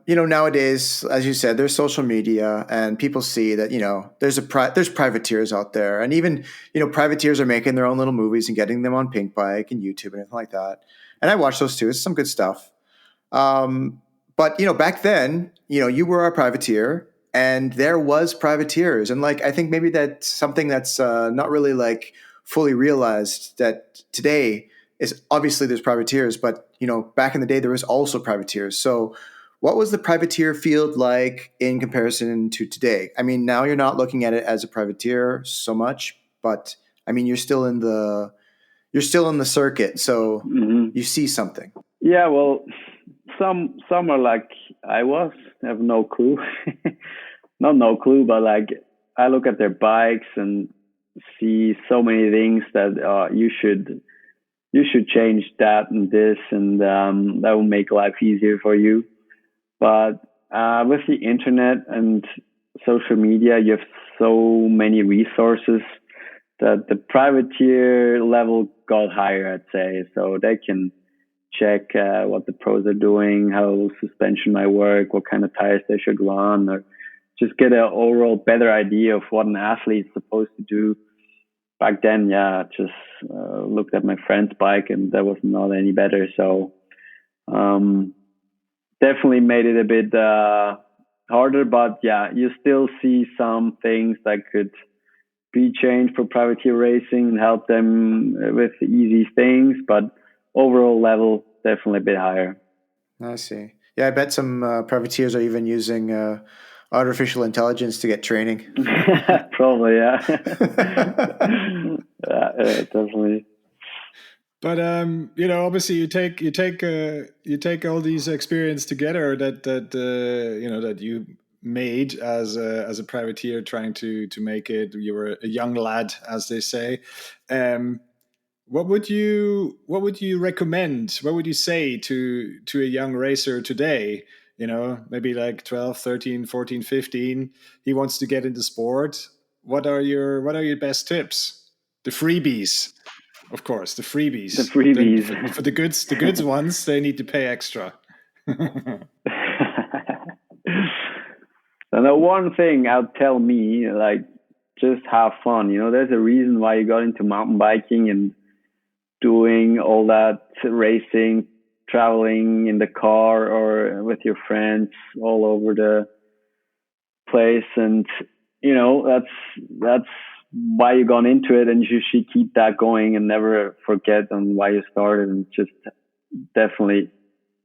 Nowadays, as you said, there's social media, and people see that there's privateers out there, and even privateers are making their own little movies and getting them on Pink Bike and YouTube and anything like that. And I watch those too. It's some good stuff. But back then, you were a privateer, and there was privateers, and I think maybe that's something that's not really fully realized, that today is obviously there's privateers, but back in the day there was also privateers. So what was the privateer field like in comparison to today? I mean, now you're not looking at it as a privateer so much, but I mean, you're still in the circuit, so you see something. Yeah, well, some are like I have no clue. Not no clue, but I look at their bikes and see so many things that you should change that and this, and that will make life easier for you. But with the internet and social media, you have so many resources that the privateer level got higher, I'd say. So they can check what the pros are doing, how suspension might work, what kind of tires they should run, or just get an overall better idea of what an athlete's supposed to do. Back then, yeah, just looked at my friend's bike and that was not any better. So definitely made it a bit harder, but yeah, you still see some things that could be changed for privateer racing and help them with easy things, but overall level definitely a bit higher. I see. Yeah, I bet some privateers are even using artificial intelligence to get training. Probably, yeah. Yeah, definitely. But obviously you take all these experience together that you made as a privateer trying to make it. You were a young lad, as they say. What would you recommend? What would you say to a young racer today? Maybe 12, 13, 14, 15. He wants to get into sport. What are your best tips? The freebies. Of course, the freebies. The freebies. Then for the goods ones, they need to pay extra. And the one thing I'll tell me, like, just have fun. There's a reason why you got into mountain biking and doing all that racing, traveling in the car or with your friends all over the place. And, that's why you gone into it, and you should keep that going and never forget on why you started, and just definitely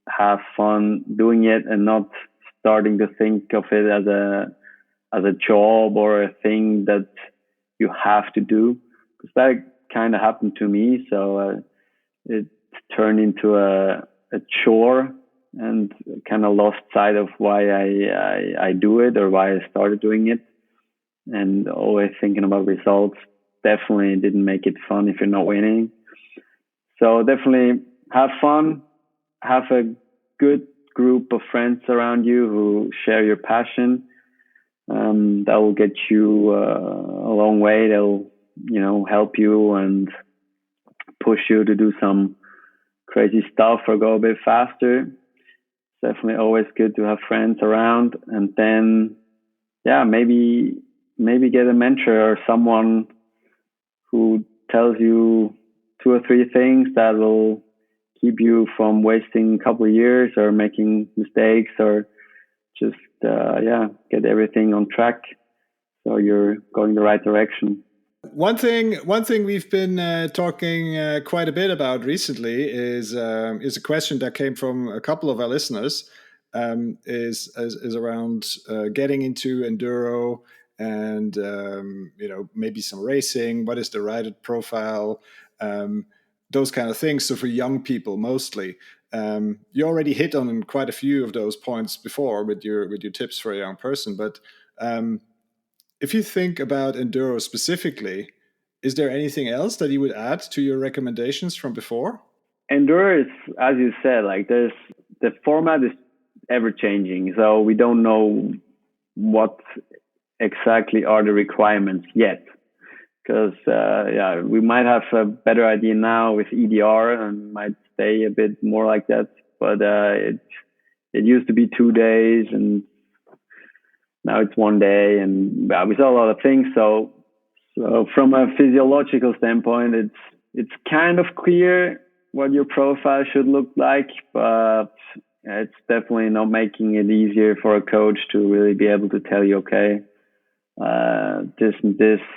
have fun doing it and not starting to think of it as a job or a thing that you have to do, because that kind of happened to me. So it turned into a chore, and kind of lost sight of why I do it or why I started doing it, and always thinking about results. Definitely didn't make it fun if you're not winning. So definitely have fun, have a good group of friends around you who share your passion. That will get you a long way. They'll, help you and push you to do some crazy stuff or go a bit faster. It's definitely always good to have friends around. And then, yeah, maybe get a mentor or someone who tells you 2 or 3 things that will keep you from wasting a couple of years or making mistakes, or just get everything on track so you're going the right direction. One thing we've been talking quite a bit about recently is a question that came from a couple of our listeners. Is around getting into enduro and maybe some racing. What is the rider profile? Those kind of things. So for young people mostly. You already hit on quite a few of those points before with your tips for a young person, but if you think about enduro specifically, is there anything else that you would add to your recommendations from before? Enduro is, as you said, like the format is ever changing, so we don't know what exactly are the requirements yet. Because we might have a better idea now with EDR and might stay a bit more like that. But it used to be 2 days, and now it's 1 day, and we saw a lot of things. So from a physiological standpoint, it's kind of clear what your profile should look like, but it's definitely not making it easier for a coach to really be able to tell you, okay, this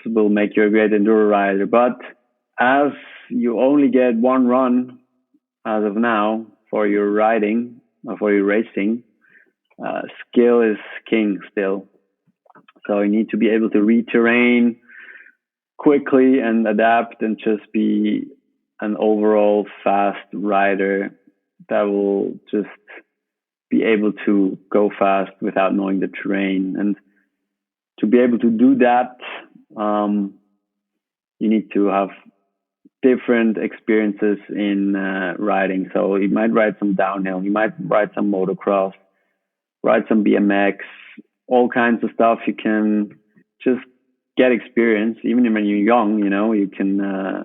will make you a great enduro rider. But as you only get one run as of now for your riding or for your racing, skill is king still. So you need to be able to read terrain quickly and adapt, and just be an overall fast rider that will just be able to go fast without knowing the terrain. And to be able to do that, you need to have different experiences in riding. So you might ride some downhill, you might ride some motocross, ride some BMX, all kinds of stuff. You can just get experience. Even when you're young, you can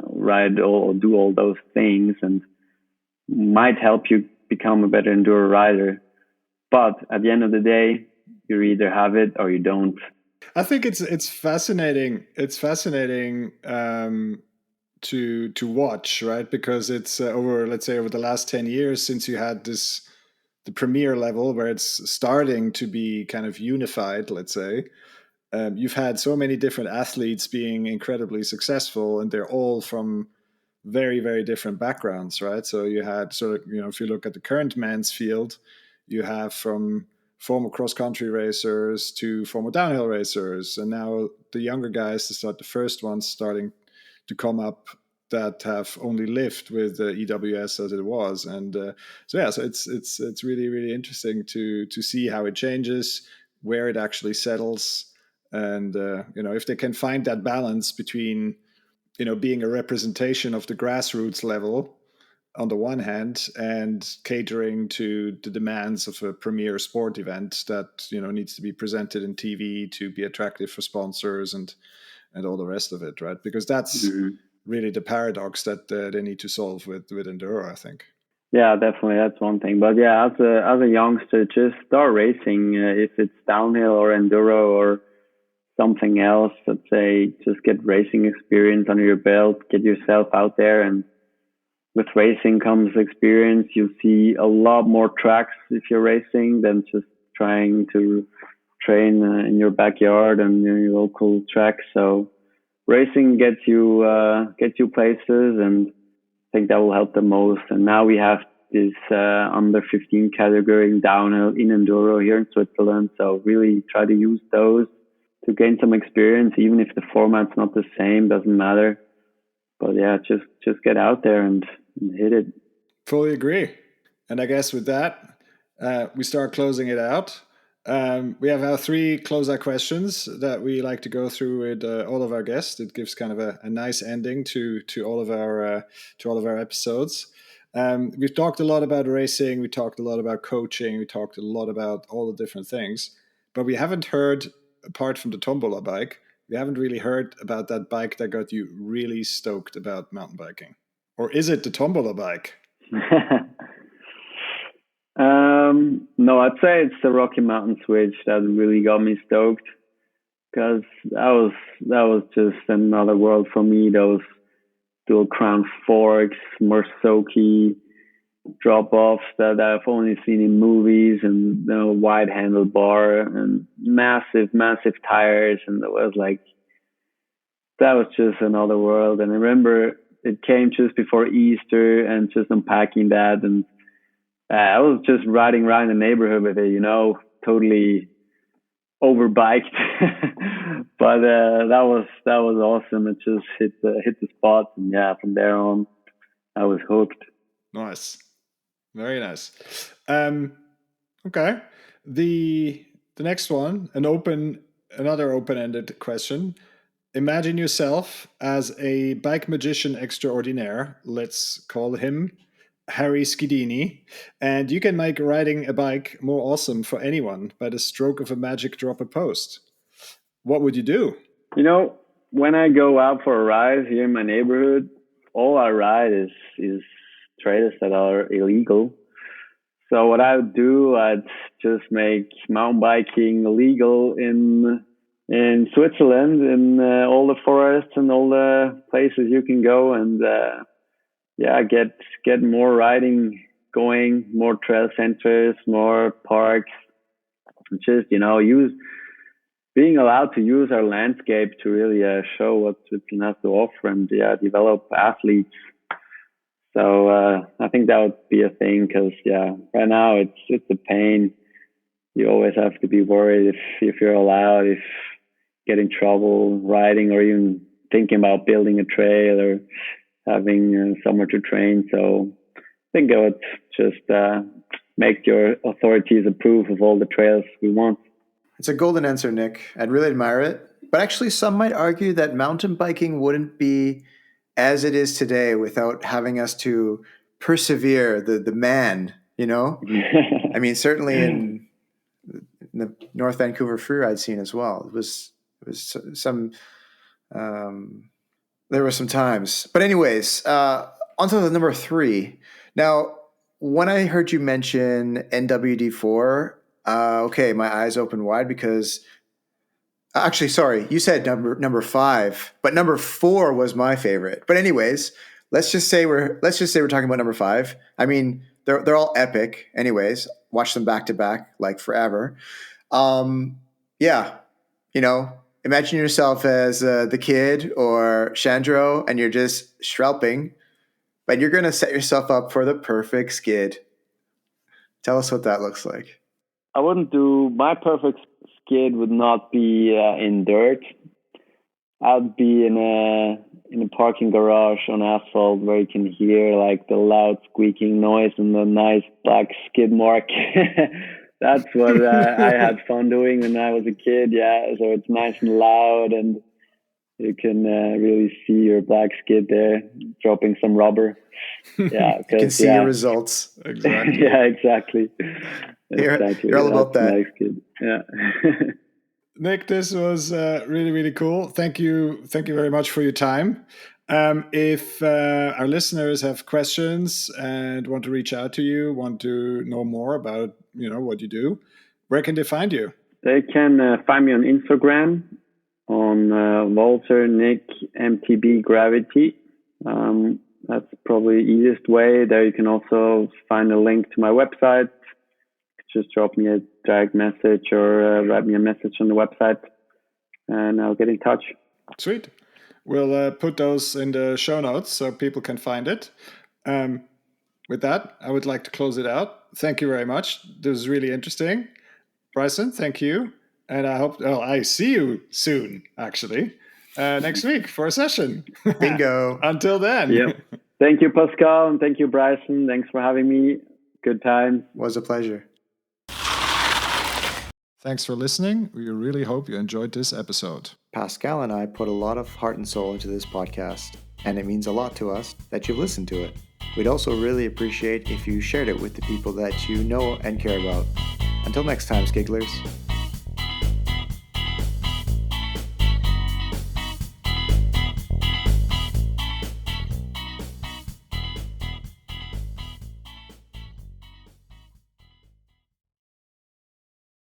ride or do all those things, and might help you become a better enduro rider. But at the end of the day, you either have it or you don't. I think it's fascinating. It's fascinating to watch, right? Because it's over the last 10 years since you had the premier level where it's starting to be kind of unified. Let's say you've had so many different athletes being incredibly successful, and they're all from very, very different backgrounds, right? So you had if you look at the current men's field, you have from former cross-country racers to former downhill racers, and now the younger guys are the first ones starting to come up that have only lived with EWS as it was. And so it's really, really interesting to see how it changes, where it actually settles, and if they can find that balance between being a representation of the grassroots level on the one hand, and catering to the demands of a premier sport event that needs to be presented in TV to be attractive for sponsors and all the rest of it, right? Because that's really the paradox that they need to solve with enduro, I think. Yeah, definitely. That's one thing. But yeah, as a youngster, just start racing. If it's downhill or enduro or something else, let's say, just get racing experience under your belt. Get yourself out there, and with racing comes experience. You'll see a lot more tracks if you're racing than just trying to train in your backyard and your local track. So racing gets you places, and I think that will help the most. And now we have this under 15 category in downhill in enduro here in Switzerland. So really try to use those to gain some experience, even if the format's not the same, doesn't matter. But yeah, just get out there and hit it. Fully agree. And I guess with that, we start closing it out. We have our 3 closeout questions that we like to go through with all of our guests. It gives kind of a nice ending to all of our episodes. We've talked a lot about racing. We talked a lot about coaching. We talked a lot about all the different things. But we haven't heard, apart from the Tombola bike, we haven't really heard about that bike that got you really stoked about mountain biking. Or is it the Tombola bike? No, I'd say it's the Rocky Mountain Switch that really got me stoked, because that was just another world for me. Those dual crown forks, Mersoki drop offs that I've only seen in movies, and wide handlebar and massive tires, and it was like, that was just another world. And I remember it came just before Easter, and just unpacking that, and I was just riding around the neighborhood with it, totally overbiked. But that was awesome. It just hit the spot, and yeah, from there on, I was hooked. Nice, very nice. Okay, the next one, another open-ended question. Imagine yourself as a bike magician extraordinaire. Let's call him Harry Schidini, and you can make riding a bike more awesome for anyone by the stroke of a magic drop a post. What would you do? When I go out for a ride here in my neighborhood, all I ride is trails that are illegal. So what I would do, I'd just make mountain biking illegal in Switzerland, in all the forests and all the places you can go, and yeah, get more riding going, more trail centers, more parks. Just use being allowed to use our landscape to really show what Switzerland has to offer, and develop athletes. So I think that would be a thing, because right now it's a pain. You always have to be worried if you're allowed, if you get in trouble riding, or even thinking about building a trail or having somewhere to train. So I think I would just make your authorities approve of all the trails we want. It's a golden answer, Nick. I'd really admire it. But actually, some might argue that mountain biking wouldn't be as it is today without having us to persevere, the man, I mean, certainly in the North Vancouver freeride scene as well. It was some, there were some times. But anyways, on to the number 3. Now, when I heard you mention NWD4, okay, my eyes opened wide, because actually, sorry, you said number 5, but number 4 was my favorite. But anyways, let's just say we're talking about number 5. I mean, they're all epic. Anyways, watch them back to back like forever. Yeah, imagine yourself as the kid or Chandro, and you're just strelping, but you're going to set yourself up for the perfect skid. Tell us what that looks like. I wouldn't do my perfect skid. Would not be in dirt. I'd be in a parking garage on asphalt, where you can hear like the loud squeaking noise and the nice black skid mark. That's what I had fun doing when I was a kid. Yeah, so it's nice and loud, and you can really see your black skid there dropping some rubber. Yeah, you can see your results. Exactly. Yeah, exactly. You're all about that. Nice, kid. Yeah. Nick, this was really, really cool. Thank you very much for your time. If our listeners have questions and want to reach out to you, want to know more about what you do, where can they find you? They can find me on Instagram on Walser Nick MTB Gravity. That's probably the easiest way. There you can also find a link to my website. Just drop me a direct message or write me a message on the website, and I'll get in touch. Sweet. We'll put those in the show notes so people can find it. With that, I would like to close it out. Thank you very much. This was really interesting. Bryson, thank you. And I hope I see you soon, actually, next week for a session. Bingo. Until then. Yep. Thank you, Pascal, and thank you, Bryson. Thanks for having me. Good time. Was a pleasure. Thanks for listening. We really hope you enjoyed this episode. Pascal and I put a lot of heart and soul into this podcast, and it means a lot to us that you've listened to it. We'd also really appreciate if you shared it with the people that you know and care about. Until next time, Skigglers.